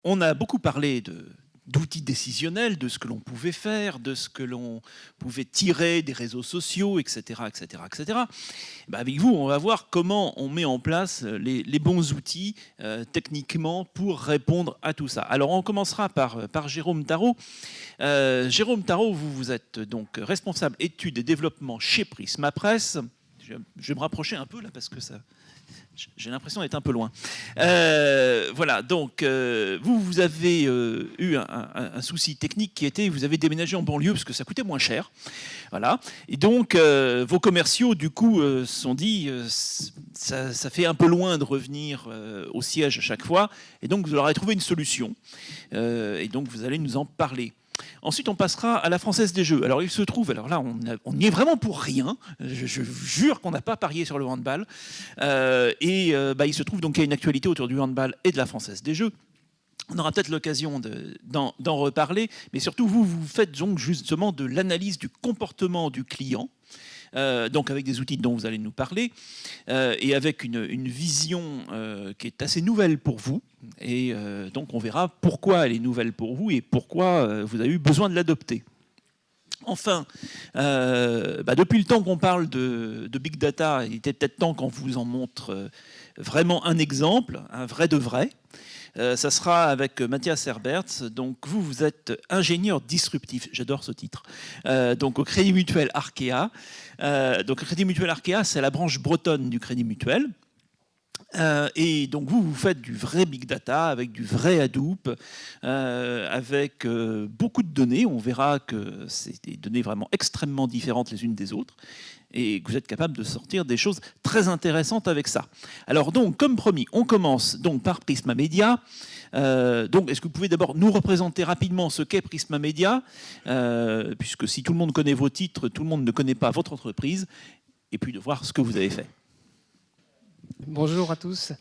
On a beaucoup parlé d'outils décisionnels, de ce que l'on pouvait faire, de ce que l'on pouvait tirer des réseaux sociaux, etc. etc., etc. Ben avec vous, on va voir comment on met en place les bons outils techniquement pour répondre à tout ça. Alors on commencera par Jérôme Tarot. Jérôme Tarot, vous êtes donc responsable études et développement chez Prisma Press. Je vais me rapprocher un peu là parce que ça, j'ai l'impression d'être un peu loin. Voilà, donc vous avez eu un souci technique qui était, vous avez déménagé en banlieue parce que ça coûtait moins cher. Voilà. Et donc vos commerciaux, du coup, se sont dit, ça fait un peu loin de revenir au siège à chaque fois. Et donc vous leur avez trouvé une solution. Et donc vous allez nous en parler. Ensuite, on passera à la Française des Jeux. Alors, il se trouve, alors là, on y est vraiment pour rien. Je jure qu'on n'a pas parié sur le handball. Il se trouve donc qu'il y a une actualité autour du handball et de la Française des Jeux. On aura peut-être l'occasion d'en reparler, mais surtout, vous faites donc justement de l'analyse du comportement du client. Donc avec des outils dont vous allez nous parler, et avec une vision qui est assez nouvelle pour vous. Et donc on verra pourquoi elle est nouvelle pour vous et pourquoi vous avez eu besoin de l'adopter. Enfin, depuis le temps qu'on parle de big data, il était peut-être temps qu'on vous en montre vraiment un exemple, un vrai de vrai. Ça sera avec Mathias Herberts. Donc vous êtes ingénieur disruptif. J'adore ce titre. Donc au Crédit Mutuel Arkea. Donc le Crédit Mutuel Arkea, c'est la branche bretonne du Crédit Mutuel. Et donc vous faites du vrai big data avec du vrai Hadoop, avec beaucoup de données. On verra que c'est des données vraiment extrêmement différentes les unes des autres, et que vous êtes capable de sortir des choses très intéressantes avec ça. Alors donc, comme promis, on commence donc par Prisma Media. Donc, est-ce que vous pouvez d'abord nous représenter rapidement ce qu'est Prisma Media, puisque si tout le monde connaît vos titres, tout le monde ne connaît pas votre entreprise, et puis de voir ce que vous avez fait. Bonjour à tous.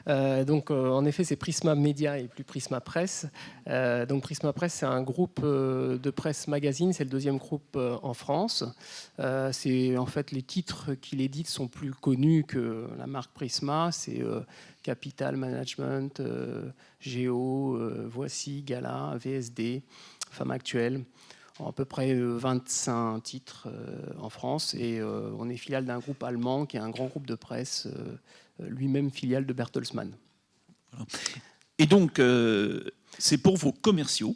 En effet, c'est Prisma Media et plus Prisma Presse. Donc Prisma Presse, c'est un groupe de presse magazine. C'est le deuxième groupe en France. C'est en fait les titres qu'il édite sont plus connus que la marque Prisma. C'est Capital Management, Géo, Voici, Gala, VSD, Femme Actuelle. À peu près 25 titres en France, et on est filiale d'un groupe allemand qui est un grand groupe de presse, lui-même filiale de Bertelsmann. Voilà. Et donc, c'est pour vos commerciaux.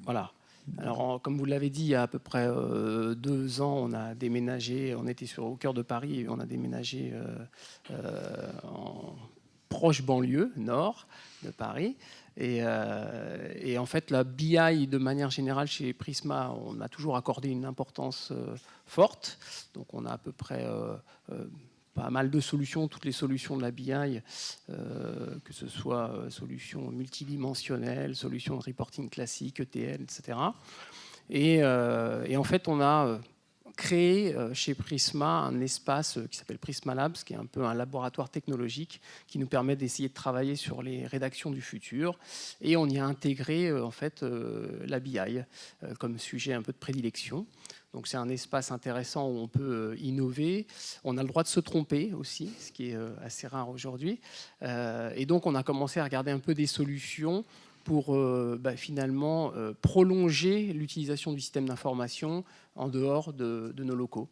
Voilà. Alors, comme vous l'avez dit, il y a à peu près 2 ans, on a déménagé, on était au cœur de Paris, et on a déménagé en proche banlieue, nord de Paris. Et en fait, la BI, de manière générale, chez Prisma, on a toujours accordé une importance forte. Donc, on a à peu près pas mal de solutions, toutes les solutions de la BI, que ce soit solutions multidimensionnelles, solutions de reporting classique, ETL, etc. Et en fait, on a créé chez Prisma un espace qui s'appelle Prisma Labs, qui est un peu un laboratoire technologique qui nous permet d'essayer de travailler sur les rédactions du futur. Et on y a intégré en fait la BI comme sujet un peu de prédilection. Donc c'est un espace intéressant où on peut innover. On a le droit de se tromper aussi, ce qui est assez rare aujourd'hui. Et donc on a commencé à regarder un peu des solutions pour finalement prolonger l'utilisation du système d'information en dehors de nos locaux,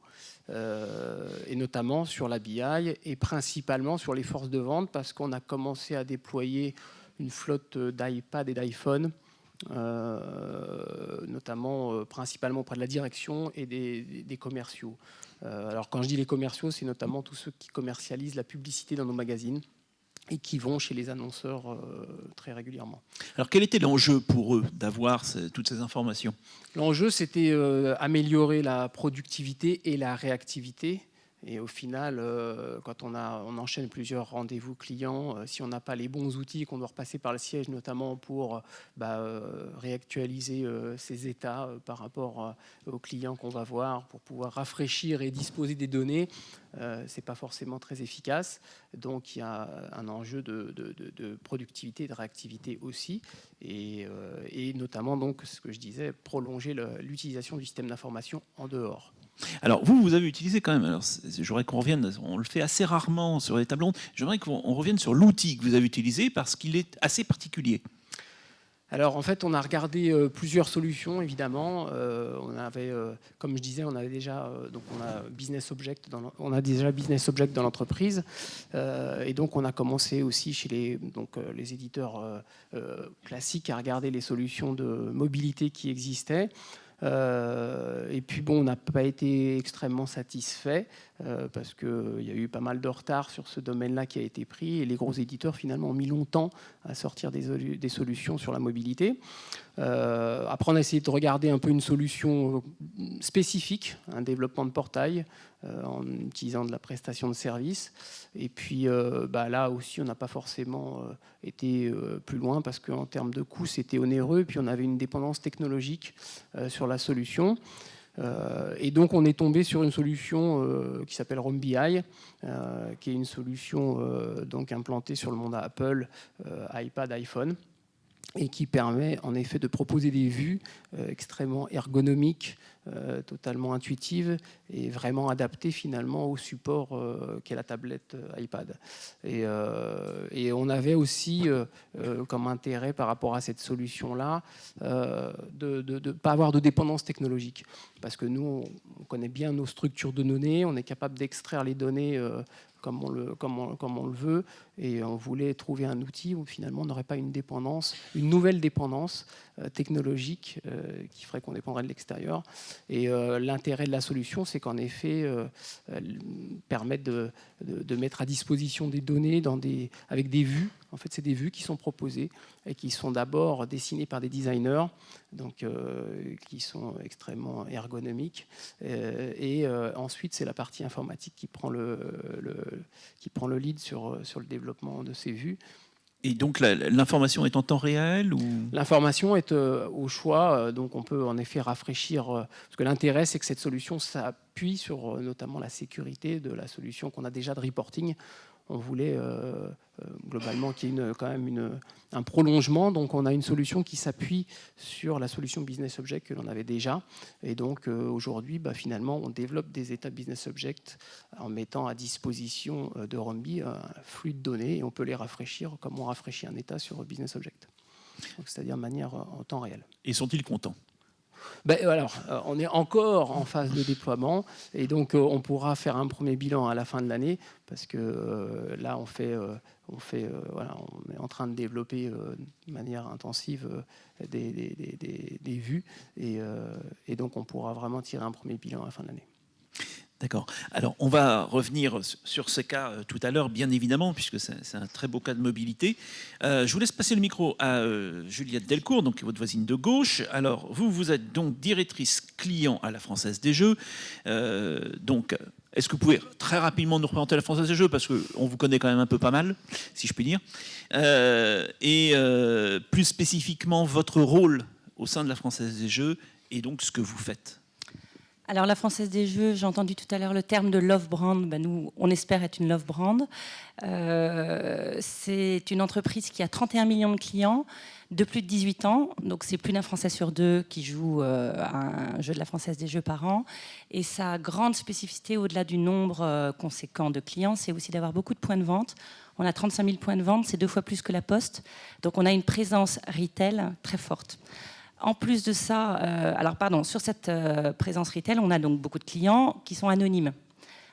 et notamment sur la BI et principalement sur les forces de vente, parce qu'on a commencé à déployer une flotte d'iPad et d'iPhone, notamment principalement auprès de la direction et des commerciaux. Alors quand je dis les commerciaux, c'est notamment tous ceux qui commercialisent la publicité dans nos magazines et qui vont chez les annonceurs très régulièrement. Alors quel était l'enjeu pour eux d'avoir toutes ces informations ? L'enjeu, c'était améliorer la productivité et la réactivité. Et au final, quand on enchaîne plusieurs rendez-vous clients, si on n'a pas les bons outils, qu'on doit repasser par le siège, notamment pour réactualiser ses états par rapport aux clients qu'on va voir, pour pouvoir rafraîchir et disposer des données, c'est pas forcément très efficace. Donc il y a un enjeu de productivité et de réactivité aussi, et notamment donc ce que je disais, prolonger l'utilisation du système d'information en dehors. Alors vous avez utilisé quand même, alors j'aimerais qu'on revienne, on le fait assez rarement sur les tableaux rondes, j'aimerais qu'on revienne sur l'outil que vous avez utilisé parce qu'il est assez particulier. Alors en fait, on a regardé plusieurs solutions, évidemment. On avait, comme je disais, on avait déjà donc on a déjà Business Object dans l'entreprise, et donc on a commencé aussi chez les éditeurs classiques à regarder les solutions de mobilité qui existaient. Et puis bon, on n'a pas été extrêmement satisfait parce qu'il y a eu pas mal de retard sur ce domaine-là qui a été pris et les gros éditeurs finalement ont mis longtemps à sortir des solutions sur la mobilité. Après, on a essayé de regarder un peu une solution spécifique, un développement de portail en utilisant de la prestation de service. Et puis là aussi, on n'a pas forcément été plus loin parce qu'en termes de coûts, c'était onéreux. Et puis on avait une dépendance technologique sur la solution. Et donc on est tombé sur une solution qui s'appelle RoamBI, qui est une solution donc implantée sur le monde Apple, iPad, iPhone, et qui permet en effet de proposer des vues extrêmement ergonomiques, totalement intuitives et vraiment adaptées finalement au support qu'est la tablette iPad. Et on avait aussi comme intérêt par rapport à cette solution-là de ne pas avoir de dépendance technologique. Parce que nous, on connaît bien nos structures de données, on est capable d'extraire les données comme on le veut, et on voulait trouver un outil où finalement on n'aurait pas une nouvelle dépendance technologique qui ferait qu'on dépendrait de l'extérieur. Et l'intérêt de la solution, c'est qu'en effet, elle permet de mettre à disposition des données avec des vues. En fait, c'est des vues qui sont proposées et qui sont d'abord dessinées par des designers, donc qui sont extrêmement ergonomiques. Et ensuite, c'est la partie informatique qui prend le lead sur le développement de ces vues. Et donc l'information est en temps réel ou... L'information est au choix, donc on peut en effet rafraîchir, parce que l'intérêt c'est que cette solution s'appuie sur notamment la sécurité de la solution qu'on a déjà de reporting. On voulait globalement qu'il y ait quand même un prolongement, donc on a une solution qui s'appuie sur la solution Business Object que l'on avait déjà, et donc aujourd'hui finalement on développe des états Business Object en mettant à disposition de RoamBI un flux de données, et on peut les rafraîchir comme on rafraîchit un état sur Business Object, c'est-à-dire de manière en temps réel. Et sont-ils contents ? Alors, on est encore en phase de déploiement, et donc on pourra faire un premier bilan à la fin de l'année, parce que là on est en train de développer de manière intensive des vues, et donc on pourra vraiment tirer un premier bilan à la fin de l'année. D'accord. Alors, on va revenir sur ce cas tout à l'heure, bien évidemment, puisque c'est un très beau cas de mobilité. Je vous laisse passer le micro à Juliette Delcourt, donc votre voisine de gauche. Alors, vous êtes donc directrice client à la Française des Jeux. Donc, est-ce que vous pouvez très rapidement nous représenter la Française des Jeux, parce qu'on vous connaît quand même un peu pas mal, si je puis dire. Et plus spécifiquement, votre rôle au sein de la Française des Jeux et donc ce que vous faites. Alors la Française des Jeux, j'ai entendu tout à l'heure le terme de love brand. Nous, on espère être une love brand. C'est une entreprise qui a 31 millions de clients de plus de 18 ans. Donc c'est plus d'un Français sur deux qui joue à un jeu de la Française des Jeux par an. Et sa grande spécificité, au-delà du nombre conséquent de clients, c'est aussi d'avoir beaucoup de points de vente. On a 35 000 points de vente, c'est 2 fois plus que la Poste. Donc on a une présence retail très forte. En plus de ça, sur cette présence retail, on a donc beaucoup de clients qui sont anonymes.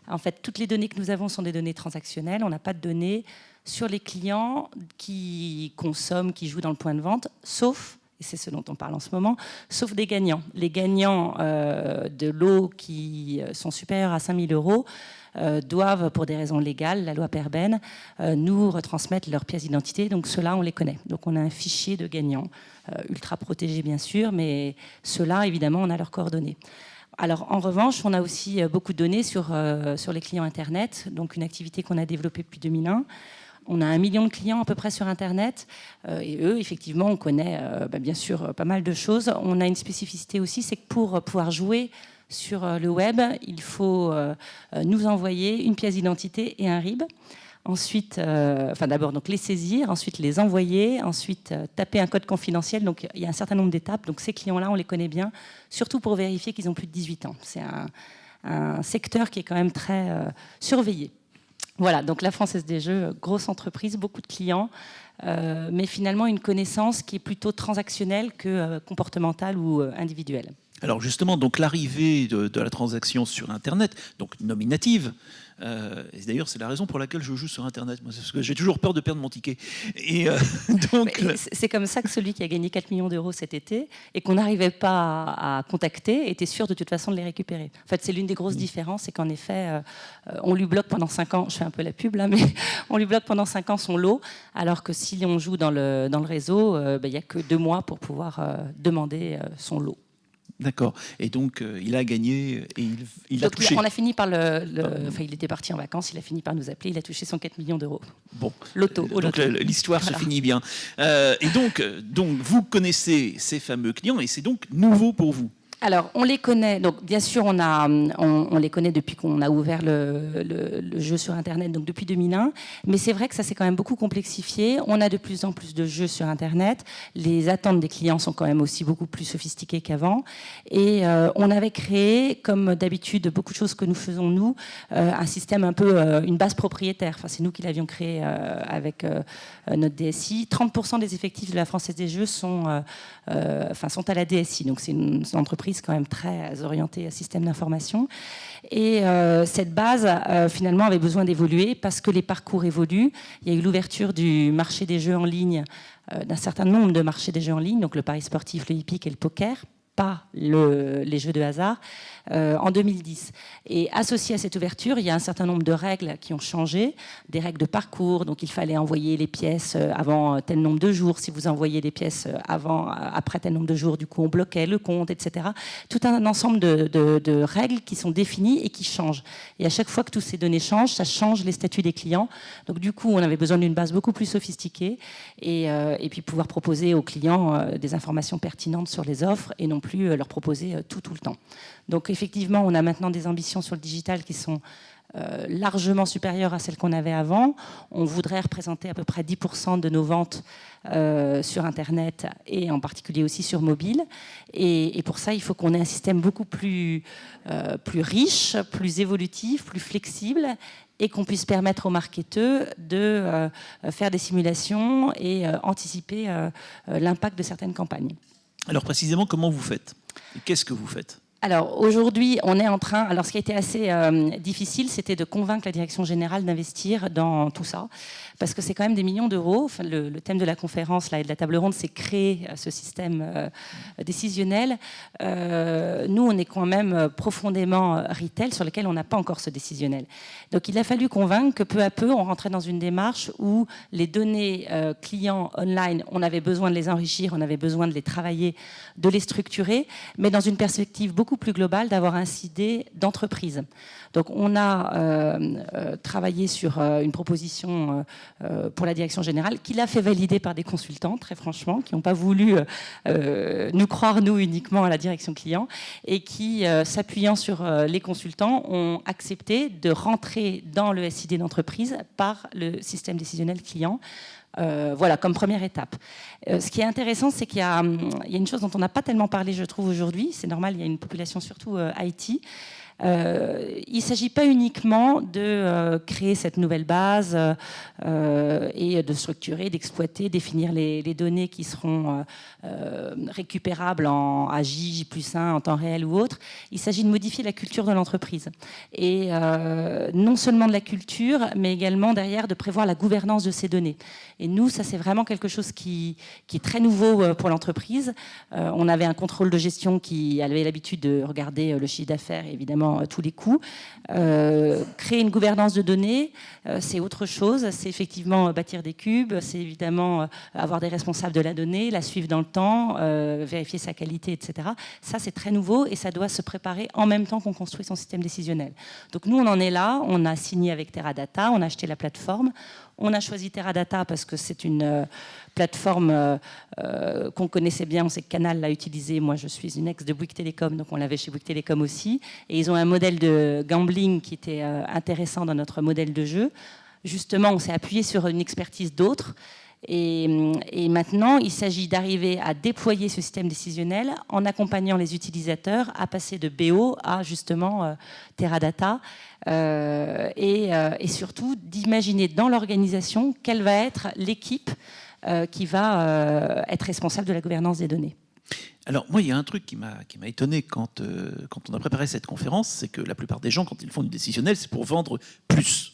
En fait, toutes les données que nous avons sont des données transactionnelles. On n'a pas de données sur les clients qui consomment, qui jouent dans le point de vente, sauf, et c'est ce dont on parle en ce moment, sauf des gagnants. Les gagnants de lots qui sont supérieurs à 5 000 € doivent, pour des raisons légales, la loi Perben, nous retransmettre leurs pièces d'identité. Donc ceux-là, on les connaît. Donc on a un fichier de gagnants, ultra protégé bien sûr, mais ceux-là, évidemment, on a leurs coordonnées. Alors en revanche, on a aussi beaucoup de données sur les clients Internet, donc une activité qu'on a développée depuis 2001. On a 1 million de clients à peu près sur Internet, et eux, effectivement, on connaît bien sûr pas mal de choses. On a une spécificité aussi, c'est que pour pouvoir jouer sur le web, il faut nous envoyer une pièce d'identité et un RIB. Ensuite, d'abord donc les saisir, ensuite les envoyer, ensuite taper un code confidentiel. Donc il y a un certain nombre d'étapes. Donc ces clients-là, on les connaît bien, surtout pour vérifier qu'ils ont plus de 18 ans. C'est un secteur qui est quand même très surveillé. Voilà, donc la Française des Jeux, grosse entreprise, beaucoup de clients, mais finalement une connaissance qui est plutôt transactionnelle que comportementale ou individuelle. Alors justement, donc l'arrivée de la transaction sur Internet, donc nominative, et d'ailleurs c'est la raison pour laquelle je joue sur Internet, moi, parce que j'ai toujours peur de perdre mon ticket. Et donc, c'est comme ça que celui qui a gagné 4 millions d'euros cet été et qu'on n'arrivait pas à contacter était sûr de toute façon de les récupérer. En fait, c'est l'une des grosses différences, c'est qu'en effet, on lui bloque pendant 5 ans, je fais un peu la pub là, mais on lui bloque pendant 5 ans son lot, alors que si on joue dans le réseau, il n'y a que 2 mois pour pouvoir demander son lot. D'accord. Et donc, il a gagné et il a touché. On a fini par enfin, il était parti en vacances, il a fini par nous appeler, il a touché son 4 millions d'euros. Bon. Loto. Donc, l'histoire se finit bien. Et donc, vous connaissez ces fameux clients et c'est donc nouveau pour vous. Alors, on les connaît. Donc, bien sûr, on les connaît depuis qu'on a ouvert le jeu sur Internet, donc depuis 2001. Mais c'est vrai que ça s'est quand même beaucoup complexifié. On a de plus en plus de jeux sur Internet. Les attentes des clients sont quand même aussi beaucoup plus sophistiquées qu'avant. Et on avait créé, comme d'habitude, beaucoup de choses que nous faisons nous, un système un peu, une base propriétaire. Enfin, c'est nous qui l'avions créé avec notre DSI. 30% des effectifs de la Française des Jeux sont à la DSI. Donc, c'est une entreprise quand même très orientée à système d'information. Et cette base, finalement, avait besoin d'évoluer parce que les parcours évoluent. Il y a eu l'ouverture du marché des jeux en ligne, d'un certain nombre de marchés des jeux en ligne, donc le pari sportif, le hippique et le poker, pas les jeux de hasard, en 2010. Et associé à cette ouverture, il y a un certain nombre de règles qui ont changé, des règles de parcours, donc il fallait envoyer les pièces avant tel nombre de jours, si vous envoyez les pièces après tel nombre de jours, du coup on bloquait le compte, etc. Tout un ensemble de règles qui sont définies et qui changent. Et à chaque fois que toutes ces données changent, ça change les statuts des clients. Donc du coup, on avait besoin d'une base beaucoup plus sophistiquée et puis pouvoir proposer aux clients des informations pertinentes sur les offres et non plus leur proposer tout le temps. Donc effectivement, on a maintenant des ambitions sur le digital qui sont largement supérieures à celles qu'on avait avant. On voudrait représenter à peu près 10% de nos ventes sur Internet et en particulier aussi sur mobile. Et pour ça, il faut qu'on ait un système beaucoup plus riche, plus évolutif, plus flexible et qu'on puisse permettre aux marketeurs de faire des simulations et anticiper l'impact de certaines campagnes. Alors précisément, comment vous faites ? Et qu'est-ce que vous faites ? Alors aujourd'hui, on est en train. Alors ce qui a été assez difficile, c'était de convaincre la direction générale d'investir dans tout ça, parce que c'est quand même des millions d'euros. Enfin, le thème de la conférence là, et de la table ronde, c'est créer ce système décisionnel. Nous, on est quand même profondément retail, sur lequel on n'a pas encore ce décisionnel. Donc il a fallu convaincre que peu à peu, on rentrait dans une démarche où les données clients online, on avait besoin de les enrichir, on avait besoin de les travailler, de les structurer, mais dans une perspective beaucoup plus globale d'avoir un idée d'entreprise. Donc on a travaillé sur une proposition pour la direction générale qui l'a fait valider par des consultants, très franchement, qui n'ont pas voulu nous croire, nous, uniquement à la direction client, et qui, s'appuyant sur les consultants, ont accepté de rentrer dans le SID d'entreprise par le système décisionnel client. Voilà, comme première étape. Ce qui est intéressant, c'est qu'il y a une chose dont on n'a pas tellement parlé, je trouve, aujourd'hui. C'est normal, il y a une population surtout IT. Il ne s'agit pas uniquement de créer cette nouvelle base et de structurer, d'exploiter, définir les données qui seront récupérables à J, J+1, en temps réel ou autre. Il s'agit de modifier la culture de l'entreprise. Et non seulement de la culture, mais également derrière de prévoir la gouvernance de ces données. Et nous, ça c'est vraiment quelque chose qui est très nouveau pour l'entreprise. On avait un contrôle de gestion qui avait l'habitude de regarder le chiffre d'affaires, évidemment, tous les coûts. Créer une gouvernance de données, c'est autre chose. C'est effectivement bâtir des cubes, c'est évidemment avoir des responsables de la donnée, la suivre dans le temps, vérifier sa qualité, etc. Ça, c'est très nouveau et ça doit se préparer en même temps qu'on construit son système décisionnel. Donc nous, on en est là. On a signé avec Teradata, on a acheté la plateforme. On a choisi Teradata parce que c'est une plateforme qu'on connaissait bien. On sait que Canal l'a utilisée. Moi, je suis une ex de Bouygues Télécom, donc on l'avait chez Bouygues Télécom aussi. Et ils ont un modèle de gambling qui était intéressant dans notre modèle de jeu. Justement, on s'est appuyé sur une expertise d'autres. Et maintenant, il s'agit d'arriver à déployer ce système décisionnel en accompagnant les utilisateurs à passer de BO à justement Teradata et surtout d'imaginer dans l'organisation quelle va être l'équipe qui va être responsable de la gouvernance des données. Alors moi, il y a un truc qui m'a étonné quand on a préparé cette conférence, c'est que la plupart des gens, quand ils font du décisionnel, c'est pour vendre plus.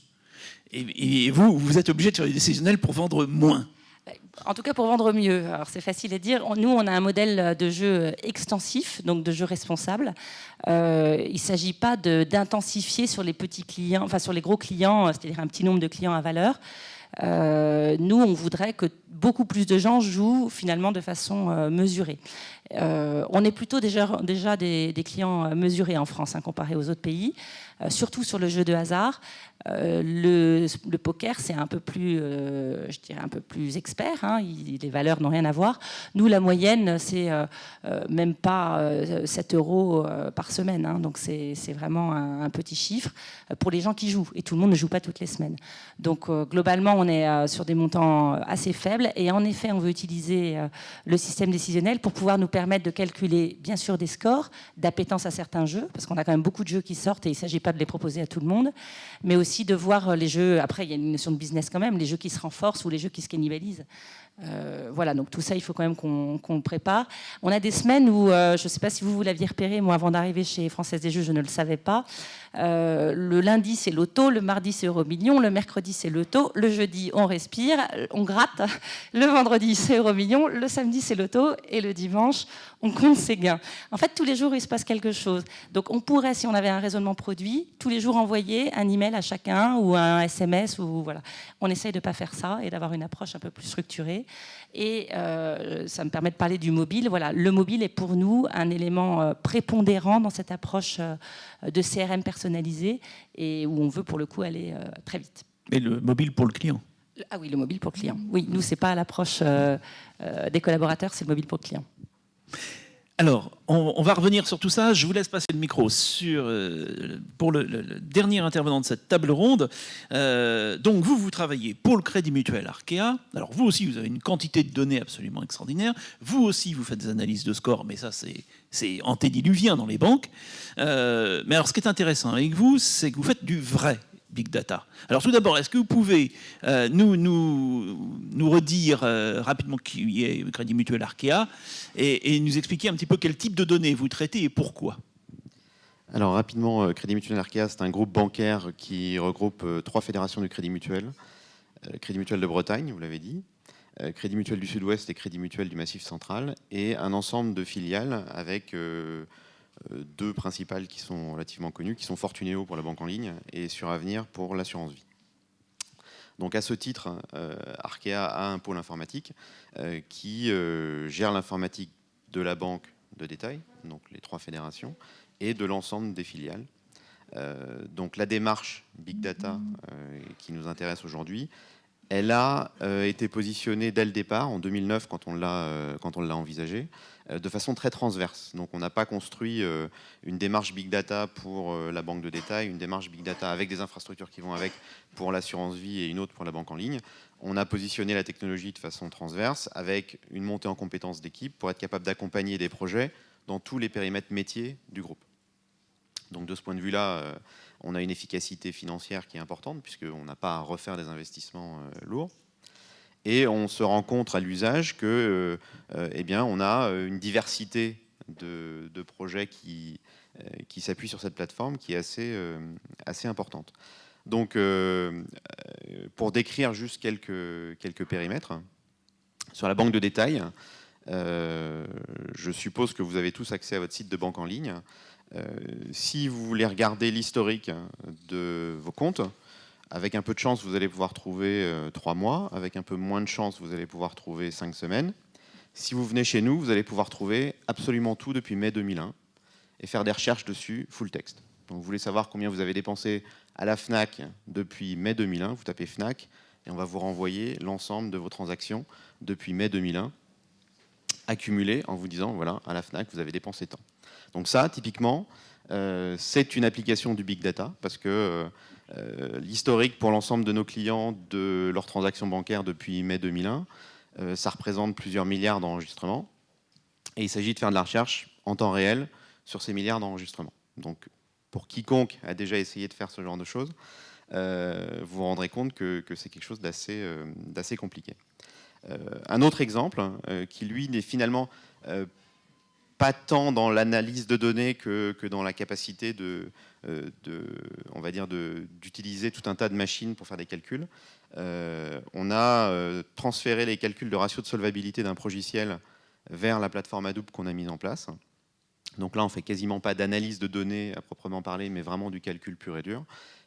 Et vous êtes obligé de faire du décisionnel pour vendre moins. En tout cas, pour vendre mieux. Alors, c'est facile à dire. Nous, on a un modèle de jeu extensif, donc de jeu responsable. Il ne s'agit pas d'intensifier sur les petits clients, enfin sur les gros clients, c'est-à-dire un petit nombre de clients à valeur. Nous, on voudrait que beaucoup plus de gens jouent finalement de façon mesurée. On est plutôt déjà des clients mesurés en France, comparé aux autres pays, surtout sur le jeu de hasard. Le poker, c'est un peu plus, je dirais, un peu plus expert. Les valeurs n'ont rien à voir. Nous, la moyenne, c'est même pas 7 € par semaine. Donc, c'est vraiment un petit chiffre pour les gens qui jouent. Et tout le monde ne joue pas toutes les semaines. Donc, globalement, on est sur des montants assez faibles. Et en effet, on veut utiliser le système décisionnel pour pouvoir nous permettre de calculer, bien sûr, des scores, d'appétence à certains jeux, parce qu'on a quand même beaucoup de jeux qui sortent et il ne s'agit pas de les proposer à tout le monde, mais aussi de voir les jeux, après il y a une notion de business quand même, les jeux qui se renforcent ou les jeux qui se cannibalisent. Voilà, donc tout ça, il faut quand même qu'on prépare. On a des semaines où, je ne sais pas si vous l'aviez repéré, moi avant d'arriver chez Française des Jeux, je ne le savais pas. Le lundi, c'est loto, le mardi, c'est Euromillion, le mercredi, c'est loto, le jeudi, on respire, on gratte, le vendredi, c'est Euromillion, le samedi, c'est loto, et le dimanche, on compte ses gains. En fait, tous les jours, il se passe quelque chose. Donc, on pourrait, si on avait un raisonnement produit, tous les jours envoyer un email à chacun ou un SMS. Ou, voilà. On essaye de ne pas faire ça et d'avoir une approche un peu plus structurée. Et ça me permet de parler du mobile. Voilà, le mobile est pour nous un élément prépondérant dans cette approche de CRM personnalisé et où on veut, pour le coup, aller très vite. Mais le mobile pour le client. Ah oui, le mobile pour le client. Oui, nous, ce n'est pas l'approche des collaborateurs, c'est le mobile pour le client. Alors, on va revenir sur tout ça. Je vous laisse passer le micro pour le dernier intervenant de cette table ronde. Donc, vous travaillez pour le Crédit Mutuel Arkea. Alors, vous aussi, vous avez une quantité de données absolument extraordinaire. Vous aussi, vous faites des analyses de score, mais ça, c'est antédiluvien dans les banques. Mais alors, ce qui est intéressant avec vous, c'est que vous faites du vrai Big Data. Alors tout d'abord, est-ce que vous pouvez nous redire rapidement qui est le Crédit Mutuel Arkea et nous expliquer un petit peu quel type de données vous traitez et pourquoi? Alors rapidement, Crédit Mutuel Arkea, c'est un groupe bancaire qui regroupe 3 fédérations du Crédit Mutuel. Crédit Mutuel de Bretagne, vous l'avez dit, Crédit Mutuel du Sud-Ouest et Crédit Mutuel du Massif Central, et un ensemble de filiales avec 2 principales qui sont relativement connues, qui sont Fortunéo pour la banque en ligne et Suravenir pour l'assurance vie. Donc à ce titre, Arkea a un pôle informatique qui gère l'informatique de la banque de détail, donc les 3 fédérations, et de l'ensemble des filiales. Donc la démarche Big Data qui nous intéresse aujourd'hui, elle a été positionnée dès le départ, en 2009, quand on l'a envisagée, de façon très transverse. Donc on n'a pas construit une démarche Big Data pour la banque de détail, une démarche Big Data avec des infrastructures qui vont avec pour l'assurance vie et une autre pour la banque en ligne. On a positionné la technologie de façon transverse avec une montée en compétences d'équipe pour être capable d'accompagner des projets dans tous les périmètres métiers du groupe. Donc de ce point de vue-là, on a une efficacité financière qui est importante puisqu'on n'a pas à refaire des investissements lourds. Et on se rend compte à l'usage que, eh bien, on a une diversité de projets qui s'appuient sur cette plateforme qui est assez importante. Donc, pour décrire juste quelques périmètres, sur la banque de détail, je suppose que vous avez tous accès à votre site de banque en ligne. Si vous voulez regarder l'historique de vos comptes, avec un peu de chance, vous allez pouvoir trouver 3 mois. Avec un peu moins de chance, vous allez pouvoir trouver 5 semaines. Si vous venez chez nous, vous allez pouvoir trouver absolument tout depuis mai 2001 et faire des recherches dessus full text. Donc, vous voulez savoir combien vous avez dépensé à la FNAC depuis mai 2001, vous tapez FNAC et on va vous renvoyer l'ensemble de vos transactions depuis mai 2001. accumulé en vous disant, voilà, à la FNAC, vous avez dépensé tant. Donc ça, typiquement, c'est une application du big data, parce que l'historique pour l'ensemble de nos clients de leurs transactions bancaires depuis mai 2001, ça représente plusieurs milliards d'enregistrements. Et il s'agit de faire de la recherche en temps réel sur ces milliards d'enregistrements. Donc, pour quiconque a déjà essayé de faire ce genre de choses, vous vous rendrez compte que c'est quelque chose d'assez compliqué. Un autre exemple, qui lui n'est finalement pas tant dans l'analyse de données que dans la capacité on va dire d'utiliser tout un tas de machines pour faire des calculs. On a transféré les calculs de ratio de solvabilité d'un progiciel vers la plateforme Hadoop qu'on a mise en place. Donc là, on fait quasiment pas d'analyse de données à proprement parler, mais vraiment du calcul pur et dur.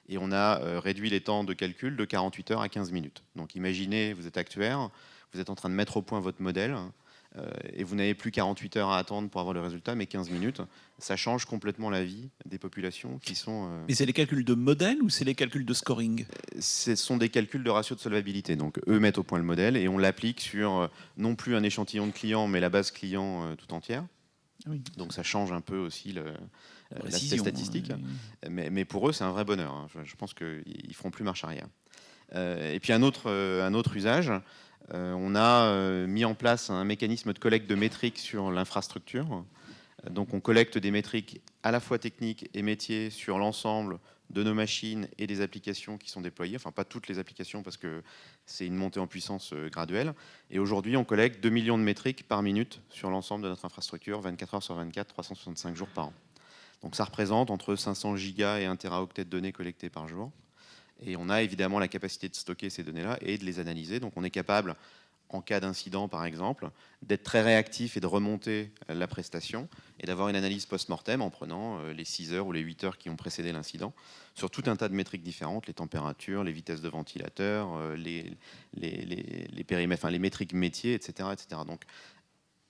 Et on a réduit les temps de calcul de 48 heures à 15 minutes. Donc imaginez, vous êtes actuaire, vous êtes en train de mettre au point votre modèle, et vous n'avez plus 48 heures à attendre pour avoir le résultat, mais 15 minutes. Ça change complètement la vie des populations qui sont... Mais c'est les calculs de modèle ou c'est les calculs de scoring? Ce sont des calculs de ratio de solvabilité. Donc eux mettent au point le modèle et on l'applique sur non plus un échantillon de clients, mais la base client tout entière. Oui. Donc ça change un peu aussi l'aspect Précision, statistique. hein. Mais pour eux, c'est un vrai bonheur. Hein. Je pense qu'ils ne feront plus marche arrière. Et puis un autre usage, on a mis en place un mécanisme de collecte de métriques sur l'infrastructure. Donc on collecte des métriques à la fois techniques et métiers sur l'ensemble de nos machines et des applications qui sont déployées. Enfin, pas toutes les applications parce que c'est une montée en puissance graduelle. Et aujourd'hui, on collecte 2 millions de métriques par minute sur l'ensemble de notre infrastructure, 24 heures sur 24, 365 jours par an. Donc ça représente entre 500 gigas et 1 teraoctet de données collectées par jour. Et on a évidemment la capacité de stocker ces données-là et de les analyser. Donc on est capable, en cas d'incident par exemple, d'être très réactif et de remonter la prestation et d'avoir une analyse post-mortem en prenant les 6 heures ou les 8 heures qui ont précédé l'incident sur tout un tas de métriques différentes, les températures, les vitesses de ventilateur, les périmètres, enfin, les métriques métiers, etc., etc. Donc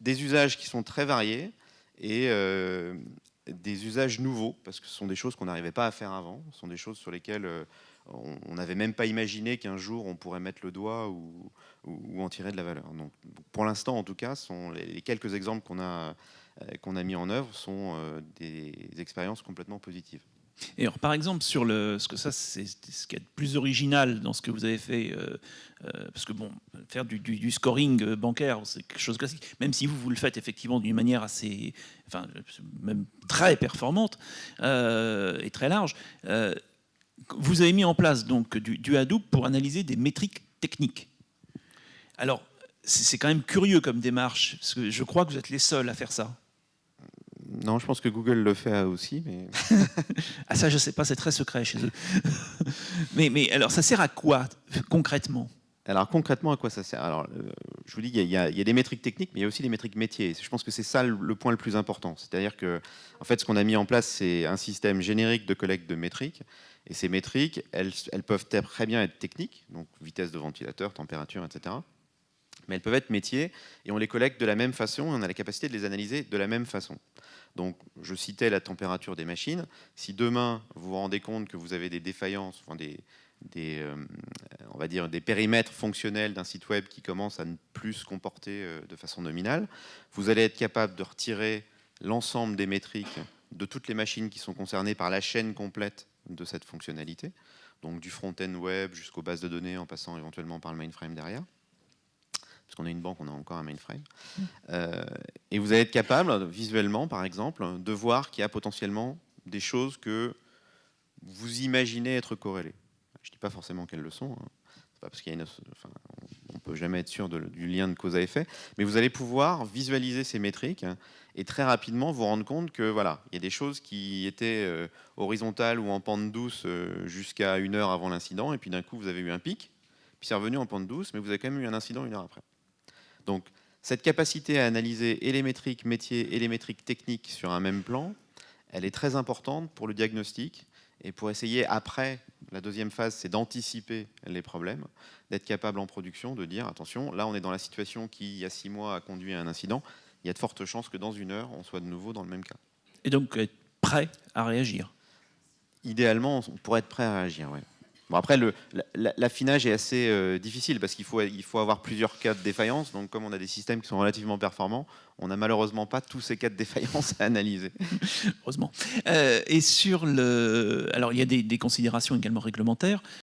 des usages qui sont très variés et des usages nouveaux, parce que ce sont des choses qu'on n'arrivait pas à faire avant, ce sont des choses sur lesquelles on n'avait même pas imaginé qu'un jour on pourrait mettre le doigt ou en tirer de la valeur. Donc, pour l'instant, en tout cas, les quelques exemples qu'on a mis en œuvre sont des expériences complètement positives. Et alors, par exemple, ce que ça, c'est ce qui est plus original dans ce que vous avez fait, parce que bon, faire du scoring bancaire, c'est quelque chose de classique, même si vous le faites effectivement d'une manière assez, enfin, même très performante et très large. Vous avez mis en place donc du Hadoop pour analyser des métriques techniques. Alors, c'est quand même curieux comme démarche, parce que je crois que vous êtes les seuls à faire ça. Non, je pense que Google le fait aussi, mais... Ah ça, je sais pas, c'est très secret chez eux. mais alors, ça sert à quoi concrètement? Alors concrètement, à quoi ça sert? Alors, je vous dis, il y a des métriques techniques, mais il y a aussi des métriques métiers. Je pense que c'est ça le point le plus important. C'est-à-dire que, en fait, ce qu'on a mis en place, c'est un système générique de collecte de métriques. Et ces métriques, elles peuvent très bien être techniques, donc vitesse de ventilateur, température, etc. Mais elles peuvent être métiers, et on les collecte de la même façon, et on a la capacité de les analyser de la même façon. Donc, je citais la température des machines. Si demain, vous vous rendez compte que vous avez des défaillances, enfin on va dire des périmètres fonctionnels d'un site web qui commencent à ne plus se comporter de façon nominale, vous allez être capable de retirer l'ensemble des métriques de toutes les machines qui sont concernées par la chaîne complète de cette fonctionnalité, donc du front-end web jusqu'aux bases de données en passant éventuellement par le mainframe derrière. Parce qu'on a une banque, on a encore un mainframe. Et vous allez être capable, visuellement par exemple, de voir qu'il y a potentiellement des choses que vous imaginez être corrélées. Je ne dis pas forcément quelles le sont. C'est pas parce qu'il y a on ne peut jamais être sûr du lien de cause à effet. Mais vous allez pouvoir visualiser ces métriques et très rapidement vous rendre compte que voilà, il y a des choses qui étaient horizontales ou en pente douce jusqu'à 1 heure avant l'incident. Et puis d'un coup, vous avez eu un pic. Puis c'est revenu en pente douce, mais vous avez quand même eu un incident 1 heure après. Donc, cette capacité à analyser et les métriques métiers et les métriques techniques sur un même plan, elle est très importante pour le diagnostic et pour essayer après, la deuxième phase, c'est d'anticiper les problèmes, d'être capable en production de dire, attention, là on est dans la situation qui, il y a 6 mois, a conduit à un incident, il y a de fortes chances que dans 1 heure, on soit de nouveau dans le même cas. Et donc être prêt à réagir. Idéalement, on pourrait être prêt à réagir, oui. Bon, après, l'affinage est assez difficile parce qu'il faut avoir plusieurs cas de défaillance. Donc, comme on a des systèmes qui sont relativement performants, on n'a malheureusement pas tous ces cas de défaillance à analyser. Heureusement. Et sur alors il y a des considérations également réglementaires.